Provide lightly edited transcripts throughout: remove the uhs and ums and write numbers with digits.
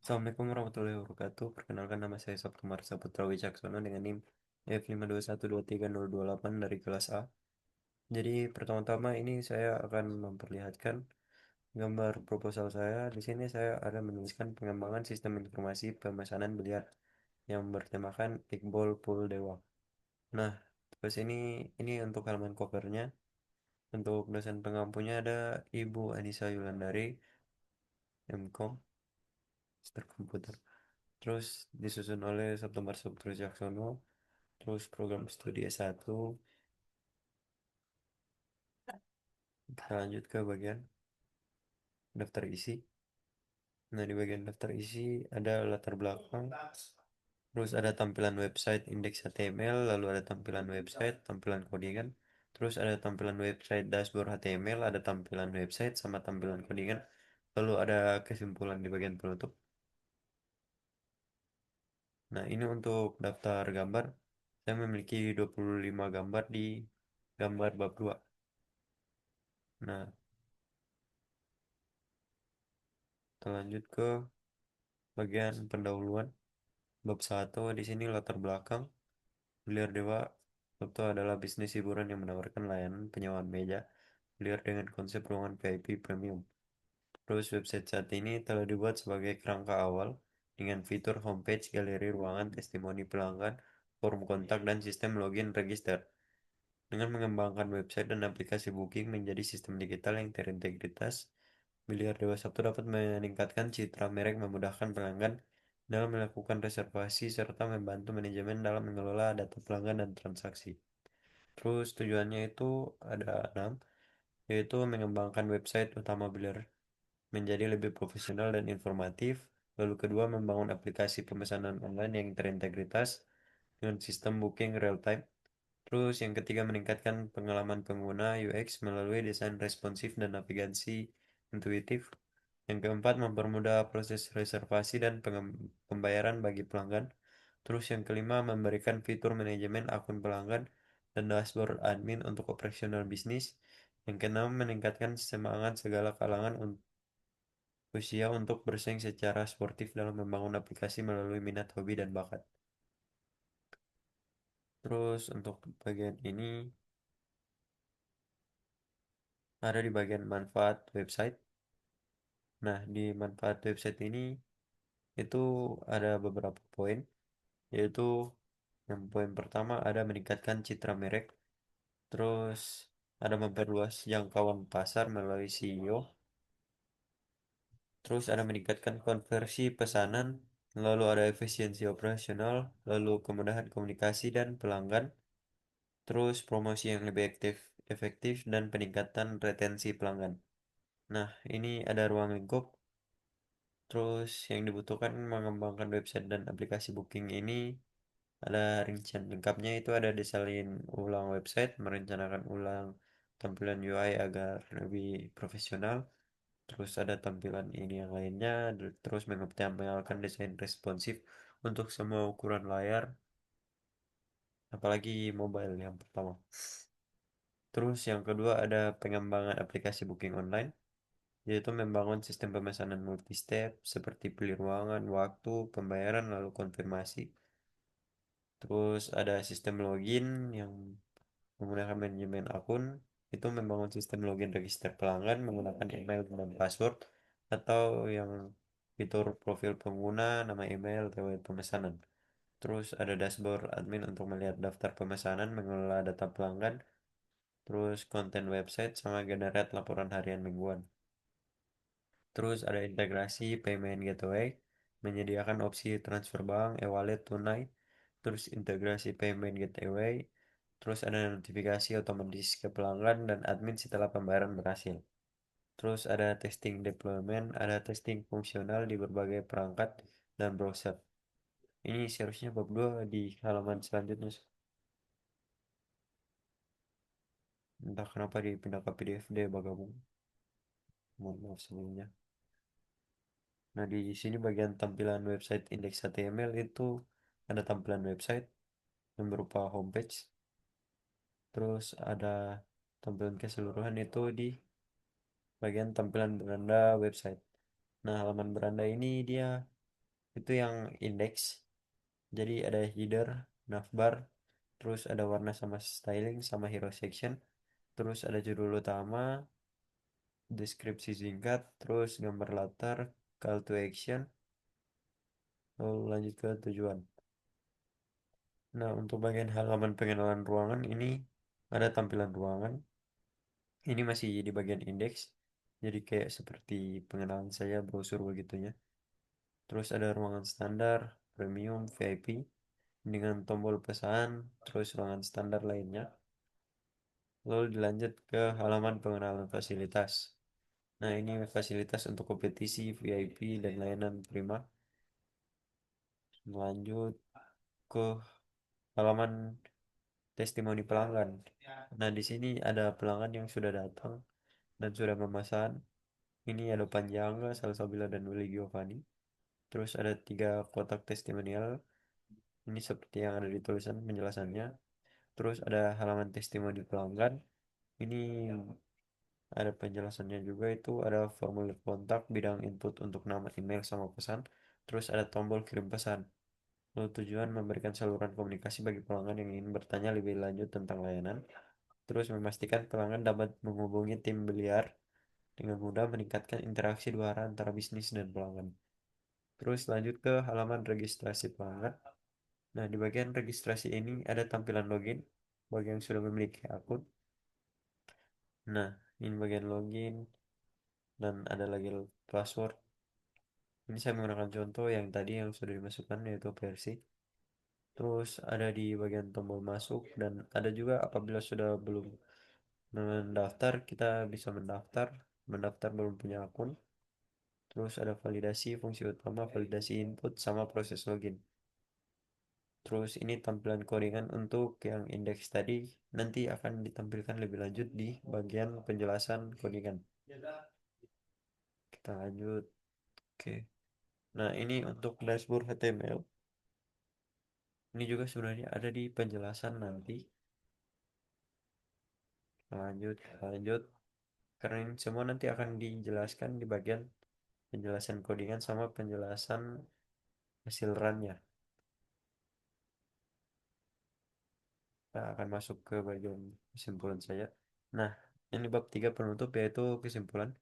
Assalamualaikum warahmatullahi wabarakatuh. Perkenalkan nama saya Sabtumar Saputra Wicaksono dengan NIM F521230228 dari kelas A. Jadi pertama-tama ini saya akan memperlihatkan gambar proposal saya. Di sini saya ada menuliskan pengembangan sistem informasi pemesanan biliar yang bertemakan Iqbal Pool Dewa. Nah, terus ini untuk halaman covernya. Untuk dosen pengampunya ada Ibu Anissa Yulandari, MKOM, Master Komputer. Terus disusun oleh Sabtu Saputra Jaksono. Terus program studi S1. Kita lanjut ke bagian daftar isi. Nah, di bagian daftar isi ada latar belakang. Terus ada tampilan website indeks HTML, lalu ada tampilan website, tampilan codingan. Terus ada tampilan website dashboard HTML, ada tampilan website sama tampilan codingan. Lalu ada kesimpulan di bagian penutup. Nah, ini untuk daftar gambar. Saya memiliki 25 gambar di gambar bab 2. Nah, kita lanjut ke bagian pendahuluan. Bab 1 di sini latar belakang. Biliar Dewa itu adalah bisnis hiburan yang menawarkan layanan penyewaan meja biliar dengan konsep ruangan VIP premium. Terus website saat ini telah dibuat sebagai kerangka awal dengan fitur homepage, galeri ruangan, testimoni pelanggan, form kontak, dan sistem login register. Dengan mengembangkan website dan aplikasi booking menjadi sistem digital yang terintegritas, Biliar Dewa Sabtu dapat meningkatkan citra merek, memudahkan pelanggan dalam melakukan reservasi, serta membantu manajemen dalam mengelola data pelanggan dan transaksi. Terus tujuannya itu ada 6, yaitu mengembangkan website utama Biliar menjadi lebih profesional dan informatif. Lalu kedua, membangun aplikasi pemesanan online yang terintegritas dengan sistem booking real time. Terus yang ketiga, meningkatkan pengalaman pengguna UX melalui desain responsif dan navigasi intuitif. Yang keempat, mempermudah proses reservasi dan pembayaran bagi pelanggan. Terus yang kelima, memberikan fitur manajemen akun pelanggan dan dashboard admin untuk operasional bisnis. Yang keenam, meningkatkan semangat segala kalangan usia untuk bersaing secara sportif dalam membangun aplikasi melalui minat, hobi, dan bakat. Terus untuk bagian ini ada di bagian manfaat website. Nah, di manfaat website ini itu ada beberapa poin, yaitu yang poin pertama ada meningkatkan citra merek, terus ada memperluas jangkauan pasar melalui SEO, terus ada meningkatkan konversi pesanan, lalu ada efisiensi operasional, lalu kemudahan komunikasi dan pelanggan, terus promosi yang lebih efektif dan peningkatan retensi pelanggan. Nah, ini ada ruang lingkup. Terus yang dibutuhkan mengembangkan website dan aplikasi booking ini ada rincian lengkapnya, itu ada desain ulang website, merencanakan ulang tampilan UI agar lebih profesional, terus ada tampilan ini yang lainnya, terus mengoptimalkan desain responsif untuk semua ukuran layar, apalagi mobile yang pertama. Terus yang kedua ada pengembangan aplikasi booking online, yaitu membangun sistem pemesanan multi-step seperti pilih ruangan, waktu, pembayaran, lalu konfirmasi. Terus ada sistem login yang menggunakan manajemen akun, itu membangun sistem login register pelanggan menggunakan email dan password, atau yang fitur profil pengguna, nama email, riwayat pemesanan. Terus ada dashboard admin untuk melihat daftar pemesanan, mengelola data pelanggan, terus konten website sama generate laporan harian mingguan. Terus ada integrasi payment gateway, menyediakan opsi transfer bank, e-wallet, tunai, terus integrasi payment gateway, terus ada notifikasi otomatis ke pelanggan dan admin setelah pembayaran berhasil. Terus ada testing deployment, ada testing fungsional di berbagai perangkat dan browser. Ini seharusnya bab 2 di halaman selanjutnya. Entah kenapa dipindah ke PDF dia bergabung. Mohon maaf sebelumnya. Nah, di sini bagian tampilan website indeks HTML itu ada tampilan website yang berupa homepage. Terus ada tampilan keseluruhan itu di bagian tampilan beranda website. Nah, halaman beranda ini dia itu yang index. Jadi ada header, navbar, terus ada warna sama styling sama hero section, terus ada judul utama, deskripsi singkat, terus gambar latar, call to action, lalu lanjut ke tujuan. Nah, untuk bagian halaman pengenalan ruangan ini ada tampilan ruangan. Ini masih di bagian indeks. Jadi kayak seperti pengenalan saya brosur begitunya. Terus ada ruangan standar, premium, VIP dengan tombol pesan, terus ruangan standar lainnya. Lalu dilanjut ke halaman pengenalan fasilitas. Nah, ini fasilitas untuk kompetisi, VIP, dan layanan prima. Lanjut ke halaman testimoni pelanggan. Nah, di sini ada pelanggan yang sudah datang dan sudah memesan. Ini ada Panjangga, Salsabila, dan Willy Giovanni. Terus ada 3 kotak testimonial. Ini seperti yang ada di tulisan penjelasannya. Terus ada halaman testimoni pelanggan. Ini ada penjelasannya juga, itu ada formulir kontak, bidang input untuk nama, email, sama pesan. Terus ada tombol kirim pesan. Lalu tujuan memberikan saluran komunikasi bagi pelanggan yang ingin bertanya lebih lanjut tentang layanan. Terus memastikan pelanggan dapat menghubungi tim biliar dengan mudah, meningkatkan interaksi dua arah antara bisnis dan pelanggan. Terus lanjut ke halaman registrasi pelanggan. Nah, di bagian registrasi ini ada tampilan login bagi yang sudah memiliki akun. Nah, ini bagian login dan ada lagi password. Ini saya menggunakan contoh yang tadi yang sudah dimasukkan, yaitu versi. Terus ada di bagian tombol masuk dan ada juga apabila sudah belum mendaftar, kita bisa mendaftar. Mendaftar belum punya akun. Terus ada validasi fungsi utama, validasi input, sama proses login. Terus ini tampilan codingan untuk yang indeks tadi nanti akan ditampilkan lebih lanjut di bagian penjelasan codingan. Kita lanjut. Oke. Nah, ini untuk dashboard HTML. Ini juga sebenarnya ada di penjelasan nanti. Lanjut, lanjut. Karena ini semua nanti akan dijelaskan di bagian penjelasan codingan sama penjelasan hasil run-nya. Kita akan masuk ke bagian kesimpulan saya. Nah, ini bab 3 penutup, yaitu kesimpulan.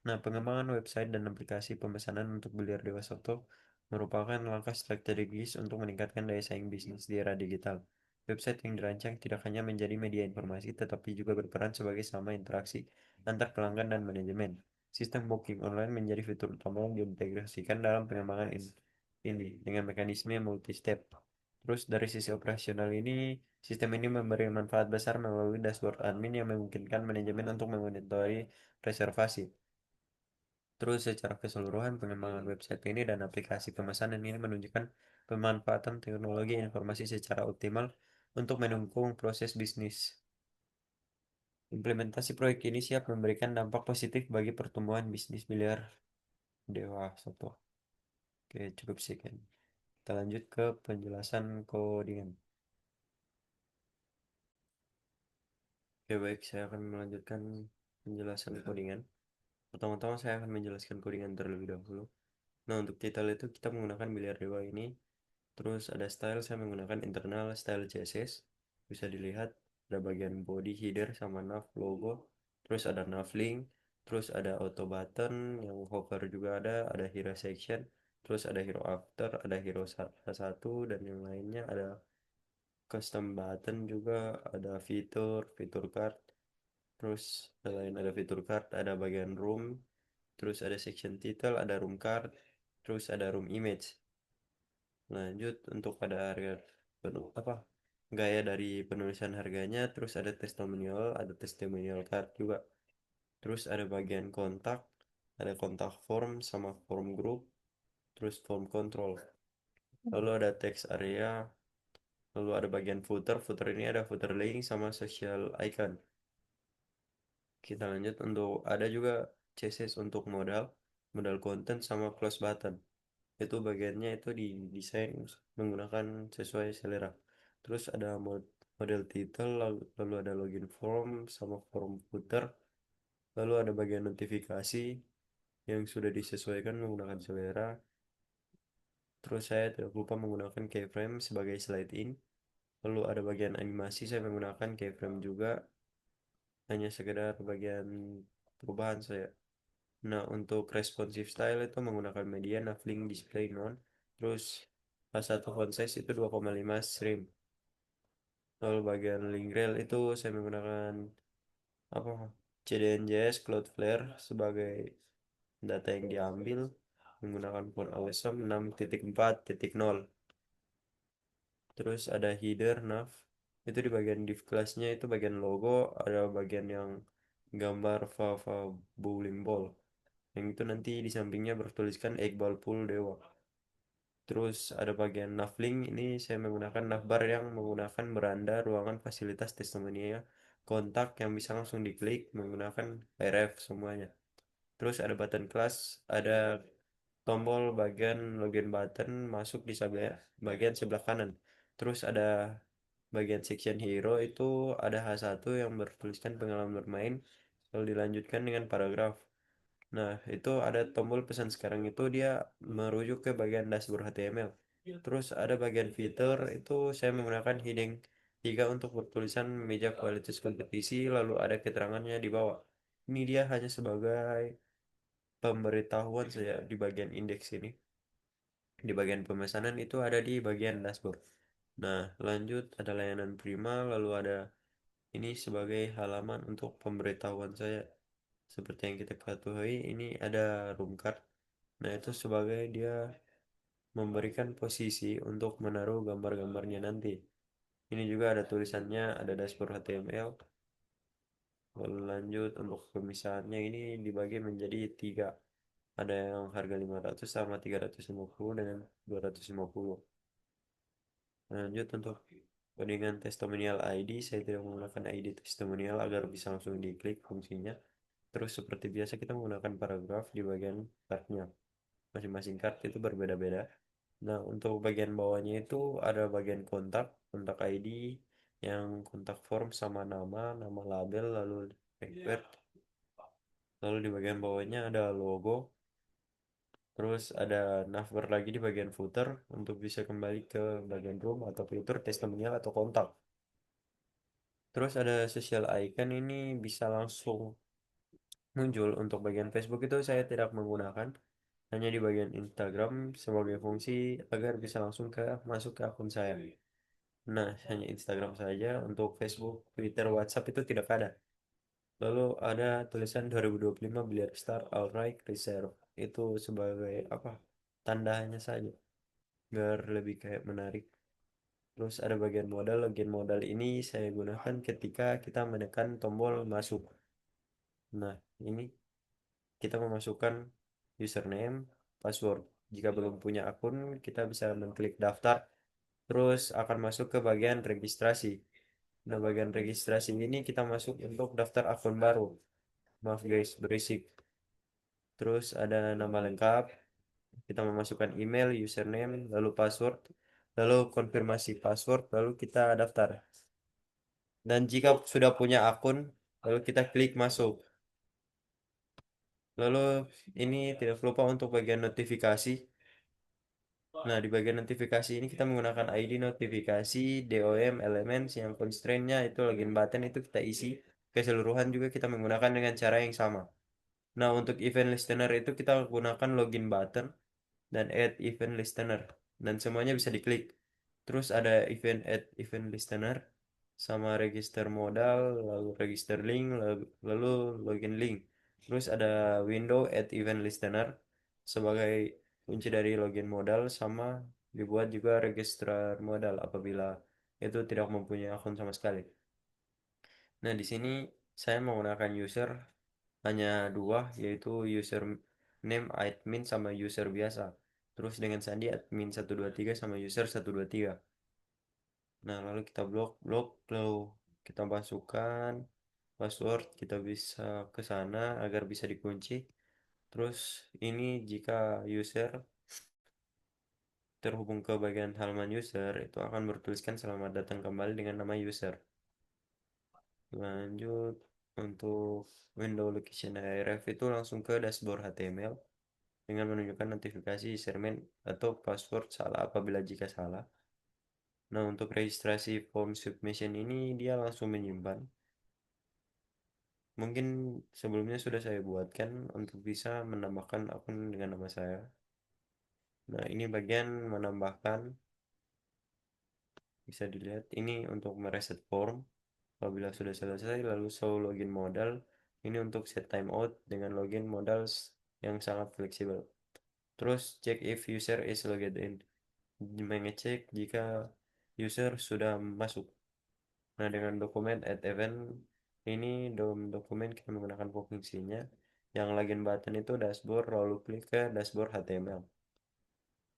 Nah, pengembangan website dan aplikasi pemesanan untuk biliar Dewa Sabto merupakan langkah strategis untuk meningkatkan daya saing bisnis di era digital. Website yang dirancang tidak hanya menjadi media informasi, tetapi juga berperan sebagai sama interaksi antar pelanggan dan manajemen. Sistem booking online menjadi fitur utama yang diintegrasikan dalam pengembangan ini dengan mekanisme multi-step. Terus dari sisi operasional ini, sistem ini memberi manfaat besar melalui dashboard admin yang memungkinkan manajemen untuk memonitori reservasi. Terus secara keseluruhan pengembangan website ini dan aplikasi pemesanan ini menunjukkan pemanfaatan teknologi informasi secara optimal untuk mendukung proses bisnis. Implementasi proyek ini siap memberikan dampak positif bagi pertumbuhan bisnis biliar Dewa Sabto. Oke, cukup sekian. Kita lanjut ke penjelasan codingan. Oke, baik, saya akan melanjutkan penjelasan codingan. Pertama-tama saya akan menjelaskan codingan terlebih dahulu. Nah, untuk title itu kita menggunakan biliar dewa ini. Terus ada style, saya menggunakan internal style CSS. Bisa dilihat ada bagian body, header, sama nav logo. Terus ada nav link. Terus ada auto button yang hover juga ada hero section. Terus ada hero after, ada hero satu dan yang lainnya, ada custom button juga, ada fitur, fitur card. Terus selain ada fitur card, ada bagian room. Terus ada section title, ada room card. Terus ada room image. Lanjut untuk pada harga apa gaya dari penulisan harganya, terus ada testimonial card juga. Terus ada bagian kontak, ada kontak form sama form group, terus form control. Lalu ada text area, lalu ada bagian footer. Footer ini ada footer link sama social icon. Kita lanjut untuk ada juga CSS untuk modal, modal konten sama close button. Itu bagiannya itu didesain menggunakan sesuai selera. Terus ada model title, lalu ada login form sama form footer, lalu ada bagian notifikasi yang sudah disesuaikan menggunakan selera. Terus saya tidak lupa menggunakan keyframe sebagai slide in. Lalu ada bagian animasi, saya menggunakan keyframe juga, hanya sekedar bagian perubahan saya. Nah, untuk responsive style itu menggunakan media Navlink display non. Terus satu font size itu 2,5 stream. Lalu bagian link rail itu saya menggunakan apa? CDNJS Cloudflare sebagai data yang diambil menggunakan font Awesome 6.4.0. Terus ada header nav. Itu di bagian div kelasnya itu bagian logo, ada bagian yang gambar Fava bowling ball. Yang itu nanti di sampingnya bertuliskan Iqbal Pool Dewa. Terus ada bagian navlink, ini saya menggunakan navbar yang menggunakan beranda ruangan fasilitas testimonial kontak yang bisa langsung diklik menggunakan RF semuanya. Terus ada button class, ada tombol bagian login button masuk di sebelah bagian sebelah kanan. Terus ada bagian section hero itu ada H1 yang bertuliskan pengalaman bermain, lalu dilanjutkan dengan paragraf. Nah, itu ada tombol pesan sekarang itu dia merujuk ke bagian dashboard HTML. Terus ada bagian fitur itu saya menggunakan heading 3 untuk bertulisan meja kualitas kompetisi lalu ada keterangannya di bawah. Ini dia hanya sebagai pemberitahuan saya di bagian indeks ini. Di bagian pemesanan itu ada di bagian dashboard. Nah, lanjut ada layanan prima lalu ada ini sebagai halaman untuk pemberitahuan saya. Seperti yang kita ketahui ini ada room card. Nah, itu sebagai dia memberikan posisi untuk menaruh gambar-gambarnya nanti. Ini juga ada tulisannya, ada dashboard HTML. Lalu lanjut untuk pemisahannya ini dibagi menjadi tiga. Ada yang harga 500 sama 350 dengan 250. Lanjut untuk dengan testimonial ID, saya tidak menggunakan ID testimonial agar bisa langsung diklik fungsinya. Terus seperti biasa kita menggunakan paragraf di bagian card-nya. Masing-masing card itu berbeda-beda. Nah, untuk bagian bawahnya itu ada bagian kontak, kontak ID, yang kontak form sama nama, nama label, lalu backward. Lalu di bagian bawahnya ada logo, terus ada navbar lagi di bagian footer untuk bisa kembali ke bagian room atau fitur testimonial atau kontak. Terus ada social icon ini bisa langsung muncul untuk bagian Facebook itu saya tidak menggunakan, hanya di bagian Instagram sebagai fungsi agar bisa langsung masuk ke akun saya. Nah, hanya Instagram saja. Untuk Facebook, Twitter, WhatsApp itu tidak ada. Lalu ada tulisan 2025 Biliar Star Alright Reserve. Itu sebagai apa? Tandanya saja. Biar lebih kayak menarik. Terus ada bagian modal. Bagian modal ini saya gunakan ketika kita menekan tombol masuk. Nah, ini kita memasukkan username, password. Jika belum punya akun, kita bisa mengklik daftar. Terus akan masuk ke bagian registrasi. Nah, bagian registrasi ini kita masuk untuk daftar akun baru. Maaf guys, berisik. Terus ada nama lengkap. Kita memasukkan email, username, lalu password, lalu konfirmasi password, lalu kita daftar. Dan jika sudah punya akun, lalu kita klik masuk. Lalu ini tidak lupa untuk bagian notifikasi. Nah, di bagian notifikasi ini kita menggunakan ID notifikasi, DOM, elements yang constraint-nya itu login button itu kita isi. Keseluruhan juga kita menggunakan dengan cara yang sama. Nah, untuk event listener itu kita gunakan login button dan add event listener. Dan semuanya bisa diklik. Terus ada event add event listener sama register modal, lalu register link, lalu login link. Terus ada window add event listener sebagai kunci dari login modal sama dibuat juga registrar modal apabila itu tidak mempunyai akun sama sekali. Nah, di sini saya menggunakan user hanya dua, yaitu user name admin sama user biasa. Terus dengan sandi admin 123 sama user 123. Nah, lalu kita blok, lalu kita masukkan password, kita bisa ke sana agar bisa dikunci. Terus ini jika user terhubung ke bagian halaman user, itu akan bertuliskan selamat datang kembali dengan nama user. Lanjut untuk window location href itu langsung ke dashboard HTML. dengan menunjukkan notifikasi sermen atau password salah apabila jika salah. Nah, untuk registrasi form submission ini dia langsung menyimpan. Mungkin sebelumnya sudah saya buatkan untuk bisa menambahkan akun dengan nama saya. Nah, ini bagian menambahkan, bisa dilihat ini untuk mereset form. Apabila sudah selesai, lalu show login modal. Ini untuk set timeout dengan login modal yang sangat fleksibel. Terus check if user is logged in. Mengecek jika user sudah masuk. Nah, dengan dokumen add event ini dalam dokumen kita menggunakan fungsinya. Yang login button itu dashboard, lalu klik ke dashboard HTML.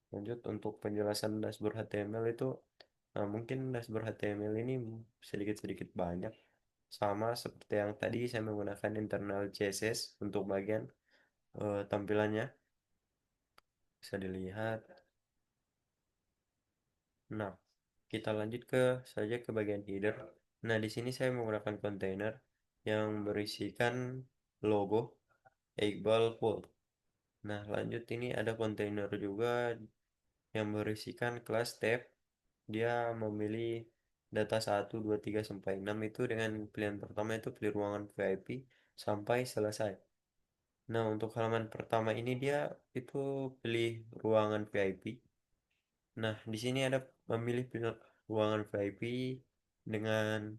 Lanjut untuk penjelasan dashboard HTML itu, nah mungkin dashboard HTML ini sedikit-sedikit banyak. Sama seperti yang tadi saya menggunakan internal CSS untuk bagian tampilannya. Bisa dilihat. Nah, kita lanjut saja ke bagian header. Nah, di sini saya menggunakan kontainer yang berisikan logo Iqbal Pool. Nah, lanjut ini ada kontainer juga yang berisikan kelas tab. Dia memilih data 1, 2, 3 sampai 6 itu dengan pilihan pertama itu pilih ruangan VIP sampai selesai. Nah, untuk halaman pertama ini dia itu pilih ruangan VIP. Nah, di sini ada memilih ruangan VIP dengan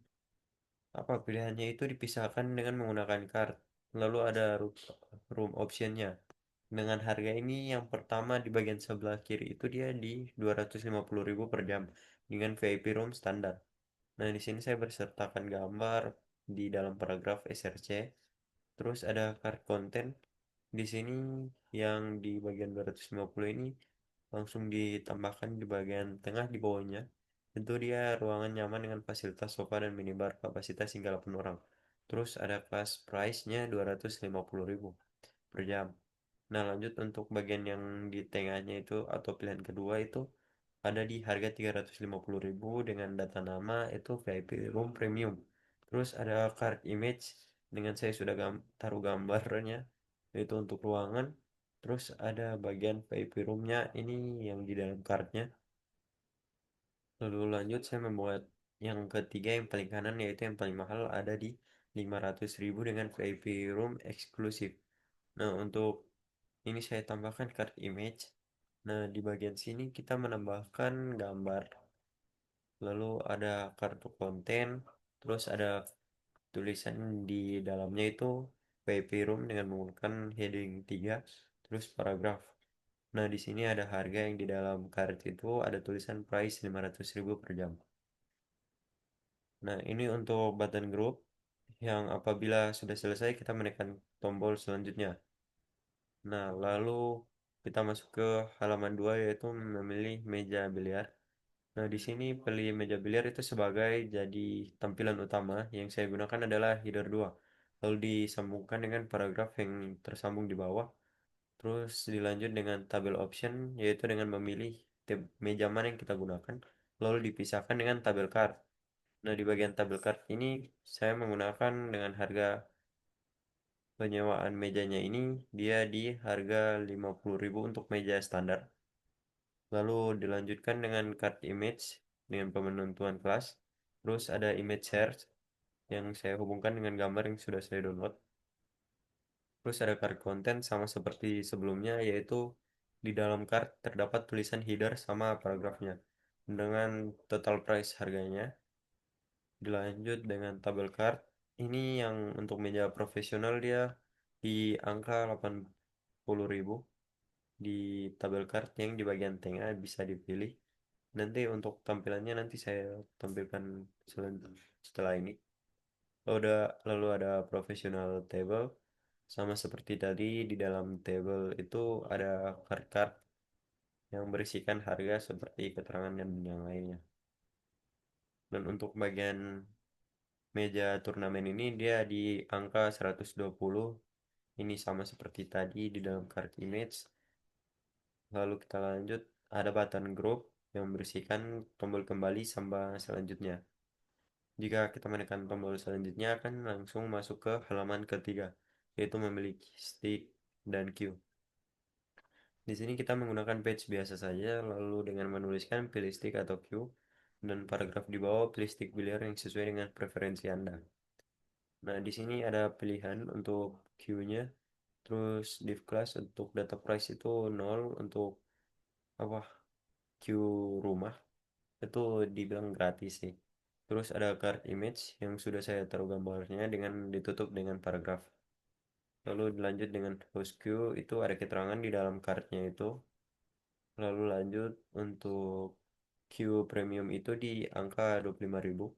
apa pilihannya itu dipisahkan dengan menggunakan card. Lalu ada room optionnya. Dengan harga ini yang pertama di bagian sebelah kiri itu dia di 250.000 per jam dengan VIP room standar. Nah, di sini saya bersertakan gambar di dalam paragraf SRC. Terus ada card konten. Di sini yang di bagian 250 ini langsung ditambahkan di bagian tengah di bawahnya. Tentu dia ruangan nyaman dengan fasilitas sofa dan minibar kapasitas hingga 8 orang. Terus ada kelas price-nya 250.000 per jam. Nah, lanjut untuk bagian yang di tengahnya itu atau pilihan kedua itu ada di harga 350.000 dengan data nama itu VIP room premium. Terus ada card image dengan saya sudah taruh gambarnya itu untuk ruangan. Terus ada bagian VIP roomnya ini yang di dalam cardnya. Lalu lanjut saya membuat yang ketiga yang paling kanan yaitu yang paling mahal ada di 500.000 dengan VIP room eksklusif. Nah, untuk ini saya tambahkan card image. Nah, di bagian sini kita menambahkan gambar. Lalu ada kartu konten, terus ada tulisan di dalamnya itu VIP Room dengan menggunakan heading 3 terus paragraf. Nah, di sini ada harga yang di dalam kartu itu ada tulisan price 500.000 per jam. Nah, ini untuk button group yang apabila sudah selesai kita menekan tombol selanjutnya. Nah, lalu kita masuk ke halaman 2 yaitu memilih meja biliar. Nah, di sini pilih meja biliar itu sebagai jadi tampilan utama yang saya gunakan adalah header 2. Lalu disambungkan dengan paragraf yang tersambung di bawah. Terus dilanjut dengan tabel option yaitu dengan memilih meja mana yang kita gunakan. Lalu dipisahkan dengan tabel card. Nah, di bagian tabel card ini saya menggunakan dengan harga penyewaan mejanya ini dia di harga 50.000 untuk meja standar. Lalu dilanjutkan dengan card image dengan pemenuhan kelas. Terus ada image search yang saya hubungkan dengan gambar yang sudah saya download. Terus ada card content sama seperti sebelumnya yaitu di dalam card terdapat tulisan header sama paragrafnya dengan total price harganya. Dilanjut dengan tabel card. Ini yang untuk meja profesional dia di angka 80.000 di tabel card yang di bagian tengah bisa dipilih. Nanti untuk tampilannya nanti saya tampilkan setelah ini. Lalu ada professional table sama seperti tadi di dalam table itu ada card-card yang berisikan harga seperti keterangan dan yang lainnya. Dan untuk bagian meja turnamen ini dia di angka 120. Ini sama seperti tadi di dalam card image. Lalu kita lanjut ada button group yang berisikan tombol kembali sampai selanjutnya. Jika kita menekan tombol selanjutnya akan langsung masuk ke halaman ketiga, yaitu memiliki stick dan queue. Di sini kita menggunakan page biasa saja, lalu dengan menuliskan pilih stick atau queue, dan paragraf di bawah pilih stick biliar yang sesuai dengan preferensi Anda. Nah, di sini ada pilihan untuk queue-nya, terus div class untuk data price itu 0, untuk apa queue rumah itu dibilang gratis sih. Terus ada card image yang sudah saya taruh gambarnya dengan ditutup dengan paragraf. Lalu dilanjut dengan host queue itu ada keterangan di dalam cardnya itu. Lalu lanjut untuk queue premium itu di angka 25.000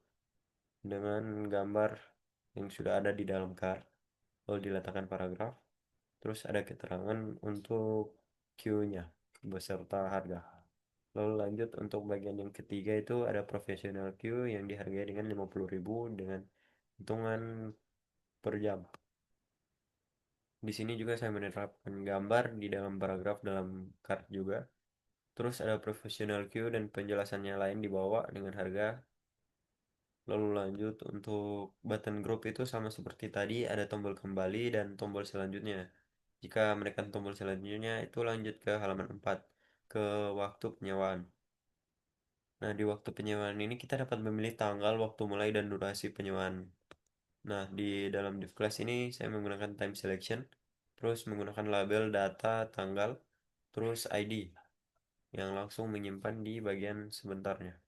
dengan gambar yang sudah ada di dalam card. Lalu diletakkan paragraf. Terus ada keterangan untuk queue-nya beserta harga. Lalu lanjut untuk bagian yang ketiga itu ada professional queue yang dihargai dengan 50.000 dengan hitungan per jam. Di sini juga saya menerapkan gambar di dalam paragraf dalam card juga. Terus ada professional queue dan penjelasannya lain di bawah dengan harga. Lalu lanjut untuk button group itu sama seperti tadi ada tombol kembali dan tombol selanjutnya. Jika menekan tombol selanjutnya itu lanjut ke halaman 4 ke waktu penyewaan. Nah, di waktu penyewaan ini kita dapat memilih tanggal, waktu mulai, dan durasi penyewaan. Nah, di dalam div class ini saya menggunakan time selection, terus menggunakan label data, tanggal, terus ID yang langsung menyimpan di bagian sebentarnya.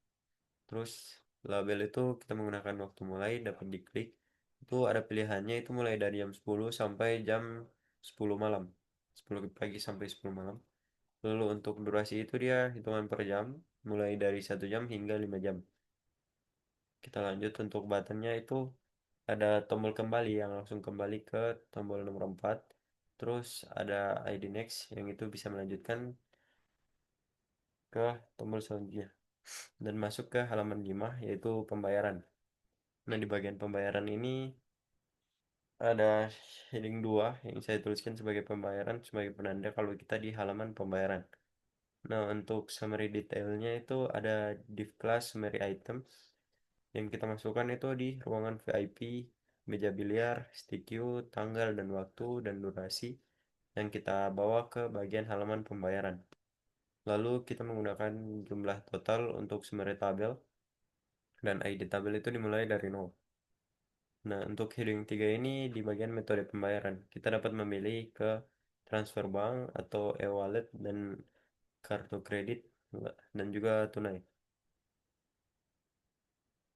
Terus label itu kita menggunakan waktu mulai, dapat diklik. Itu ada pilihannya itu mulai dari jam 10 sampai jam 10 malam. 10 pagi sampai 10 malam. Lalu untuk durasi itu dia hitungan per jam, mulai dari 1 jam hingga 5 jam. Kita lanjut untuk buttonnya itu ada tombol kembali yang langsung kembali ke tombol nomor 4. Terus ada ID next yang itu bisa melanjutkan ke tombol selanjutnya. Dan masuk ke halaman 5 yaitu pembayaran. Nah, di bagian pembayaran ini ada heading 2 yang saya tuliskan sebagai pembayaran sebagai penanda kalau kita di halaman pembayaran. Nah, untuk summary detailnya itu ada div class summary item yang kita masukkan itu di ruangan VIP, meja biliar, stick queue, tanggal dan waktu dan durasi yang kita bawa ke bagian halaman pembayaran. Lalu kita menggunakan jumlah total untuk summary tabel dan ID tabel itu dimulai dari 0. Nah, untuk heading 3 ini di bagian metode pembayaran, kita dapat memilih ke transfer bank atau e-wallet dan kartu kredit dan juga tunai.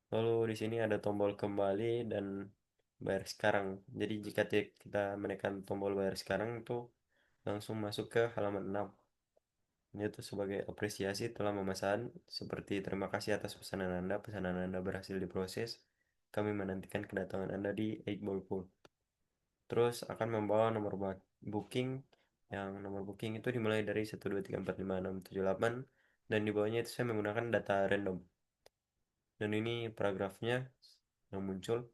Lalu di sini ada tombol kembali dan bayar sekarang. Jadi jika kita menekan tombol bayar sekarang itu langsung masuk ke halaman 6. Itu sebagai apresiasi telah memesan, seperti terima kasih atas pesanan Anda berhasil diproses. Kami menantikan kedatangan Anda di 8 Ball Pool. Terus akan membawa nomor booking yang nomor booking itu dimulai dari 123456678 dan di bawahnya itu saya menggunakan data random. Dan ini paragrafnya yang muncul.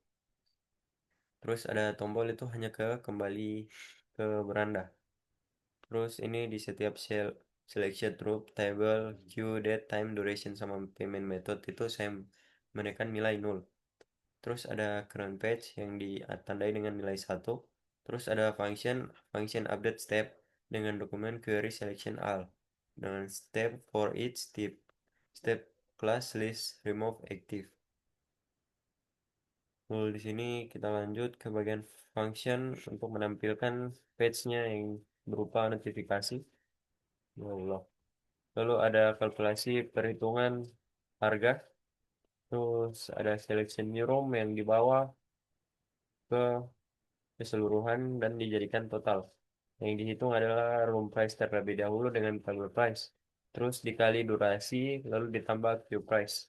Terus ada tombol itu hanya ke kembali ke beranda. Terus ini di setiap selection group, table, queue, date, time, duration, sama payment method itu saya menekan nilai 0. Terus ada current page yang ditandai dengan nilai 1. Terus ada function update step dengan dokumen query selection all. Dengan step for each step. Step class list remove active. Lalu di sini kita lanjut ke bagian function untuk menampilkan page-nya yang berupa notifikasi. Ya Allah. Lalu ada kalkulasi perhitungan harga. Terus ada selection new room yang dibawa ke keseluruhan dan dijadikan total. Yang dihitung adalah room price terlebih dahulu dengan table price. Terus dikali durasi, lalu ditambah queue price.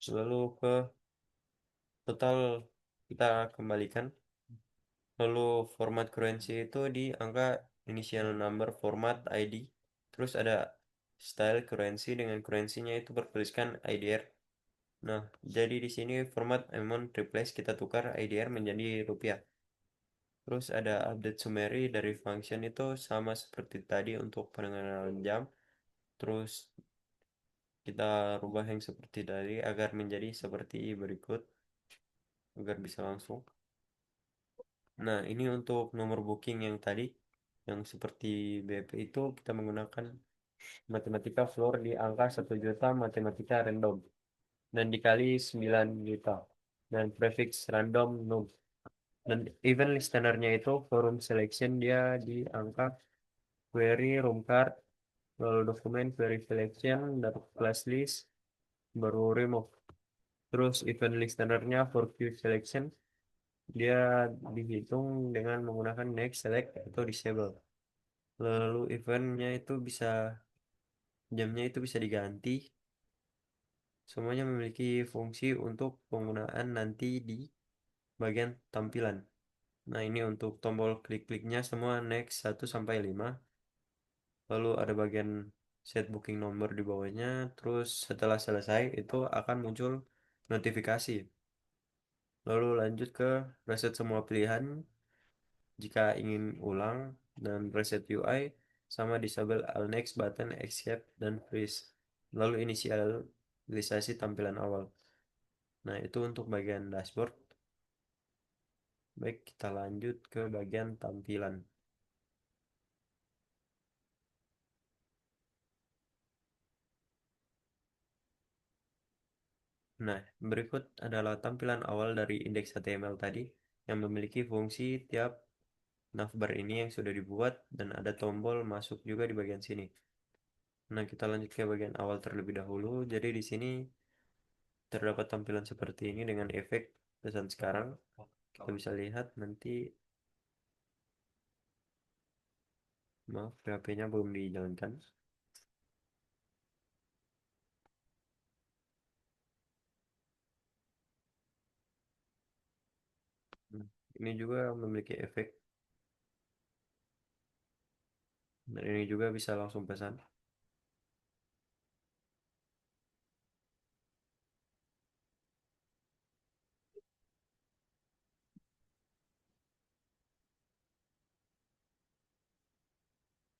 Lalu ke total kita kembalikan. Lalu format currency itu di angka initial number format ID. Terus ada style currency dengan currency-nya itu bertuliskan IDR. Nah, jadi di sini format amount replace kita tukar IDR menjadi rupiah. Terus ada update summary dari function itu sama seperti tadi untuk pengenalan jam. Terus kita rubah yang seperti tadi agar menjadi seperti berikut agar bisa langsung. Nah, ini untuk nomor booking yang tadi. Yang seperti BP itu kita menggunakan matematika floor di angka 1 juta, matematika random dan dikali 9 juta, dan prefix random num. Dan event listenernya itu forum selection dia di angka query room card, lalu dokumen query selection dari class list, baru remove. Terus event listenernya for queue selection dia dihitung dengan menggunakan next, select, atau disable. Lalu eventnya itu bisa, jamnya itu bisa diganti. Semuanya memiliki fungsi untuk penggunaan nanti di bagian tampilan. Nah, ini untuk tombol klik-kliknya semua next 1 sampai 5. Lalu ada bagian set booking number di bawahnya. Terus setelah selesai itu akan muncul notifikasi. Lalu lanjut ke reset semua pilihan jika ingin ulang, dan reset UI sama disable all next button escape dan freeze. Lalu inisialisasi tampilan awal. Nah, itu untuk bagian dashboard. Baik, kita lanjut ke bagian tampilan. Nah, berikut adalah tampilan awal dari indeks HTML tadi yang memiliki fungsi tiap navbar ini yang sudah dibuat, dan ada tombol masuk juga di bagian sini. Nah, kita lanjut ke bagian awal terlebih dahulu. Jadi di sini terdapat tampilan seperti ini dengan efek pesan sekarang. Kita bisa lihat nanti, maaf, PHP-nya belum dijalankan. Nah, ini juga memiliki efek, dan ini juga bisa langsung pesan.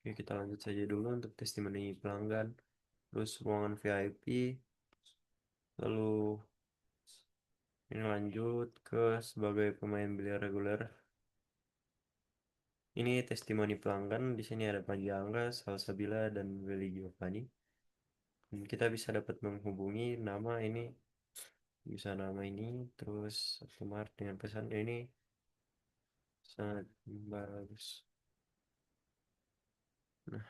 Oke, kita lanjut saja dulu untuk testimoni pelanggan. Terus ruangan VIP. Lalu ini lanjut ke sebagai pemain biliar reguler. Ini testimoni pelanggan. Di sini ada Panji Angga, Salsabila, dan Willy Giovanni. Dan kita bisa dapat menghubungi nama ini, bisa nama ini, terus Alfamart dengan pesan ini sangat bagus. Nah,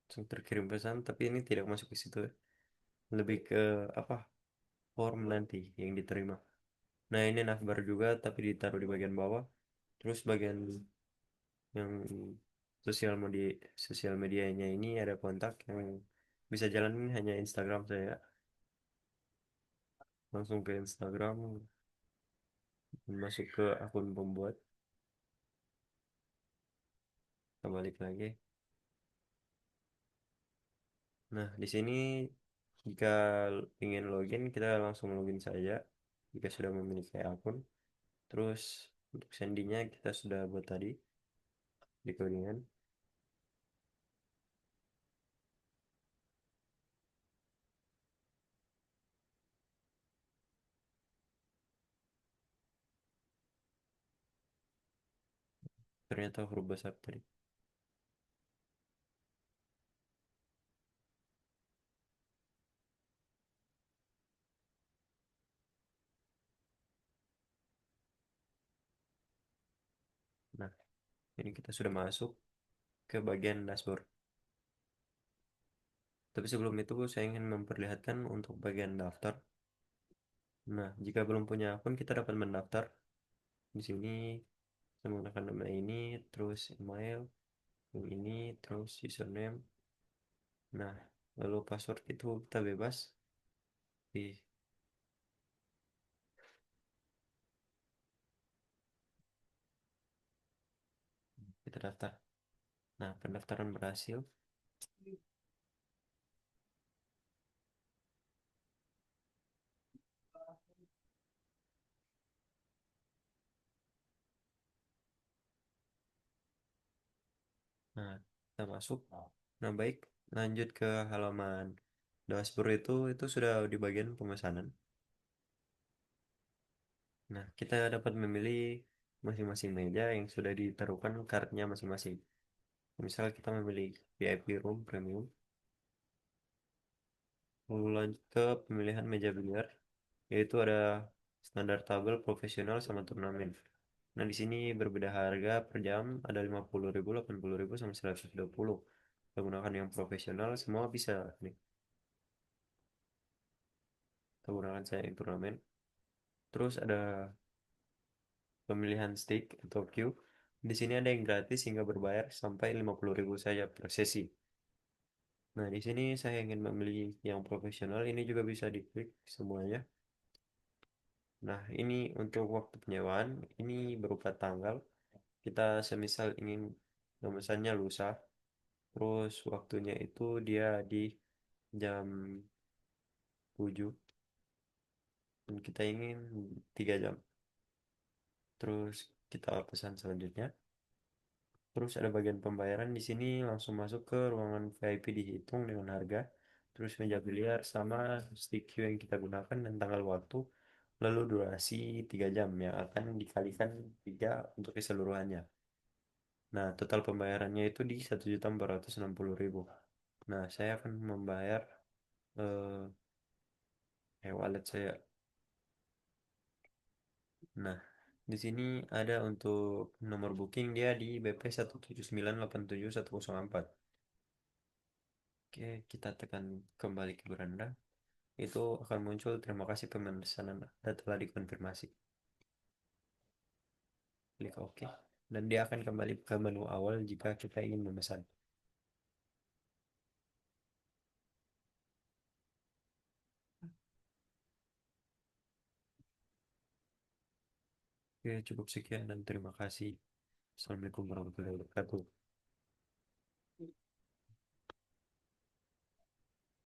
langsung terkirim pesan, tapi ini tidak masuk ke situ. Lebih ke apa? Form nanti yang diterima. Nah, ini navbar juga, tapi ditaruh di bagian bawah. Terus bagian yang sosial medianya ini ada kontak yang bisa jalanin hanya Instagram saya. Langsung ke Instagram, masuk ke akun pembuat. Kita balik lagi. Nah, di sini jika ingin login, kita langsung login saja jika sudah memiliki akun. Terus untuk sandinya kita sudah buat tadi di codingan. Ternyata huruf besar tadi. Nah, ini kita sudah masuk ke bagian dashboard. Tapi sebelum itu saya ingin memperlihatkan untuk bagian daftar. Nah, jika belum punya akun, kita dapat mendaftar di sini. Saya menggunakan nama ini, terus email, yang ini, terus username. Nah, lalu password itu kita bebas. Di kita daftar. Nah, pendaftaran berhasil. Nah, kita masuk. Nah, baik, lanjut ke halaman dashboard. Itu sudah di bagian pemesanan. Nah, kita dapat memilih masing-masing meja yang sudah ditaruhkan kartunya masing-masing. Misal kita memilih VIP room premium, lalu lanjut ke pemilihan meja biliar, yaitu ada standar tabel profesional sama turnamen. Nah, di sini berbeda harga per jam, ada 50.000, 80.000, sama 120. Kita gunakan yang profesional, semua bisa nih. Kita gunakan saya yang turnamen. Terus ada pemilihan stake atau queue. Di sini ada yang gratis hingga berbayar sampai 50.000 saja per sesi. Nah, di sini saya ingin memilih yang profesional. Ini juga bisa diklik semuanya. Nah, ini untuk waktu penyewaan. Ini berupa tanggal. Kita semisal ingin memesannya lusa. Terus waktunya itu dia di jam 7. Dan kita ingin 3 jam. Terus kita pesan selanjutnya. Terus ada bagian pembayaran di sini langsung masuk ke ruangan VIP dihitung dengan harga. Terus meja biliar sama stick queue yang kita gunakan dan tanggal waktu. Lalu durasi 3 jam yang akan dikalikan 3 untuk keseluruhannya. Nah, total pembayarannya itu di 1.460.000. Nah, saya akan membayar eh wallet saya. Nah, di sini ada untuk nomor booking dia di BP 17987.104. Oke, kita tekan kembali ke beranda. Itu akan muncul terima kasih pemesanan Anda telah dikonfirmasi. Klik OK. Dan dia akan kembali ke menu awal jika kita ingin memesan. Oke, cukup sekian dan terima kasih. Assalamualaikum warahmatullahi wabarakatuh.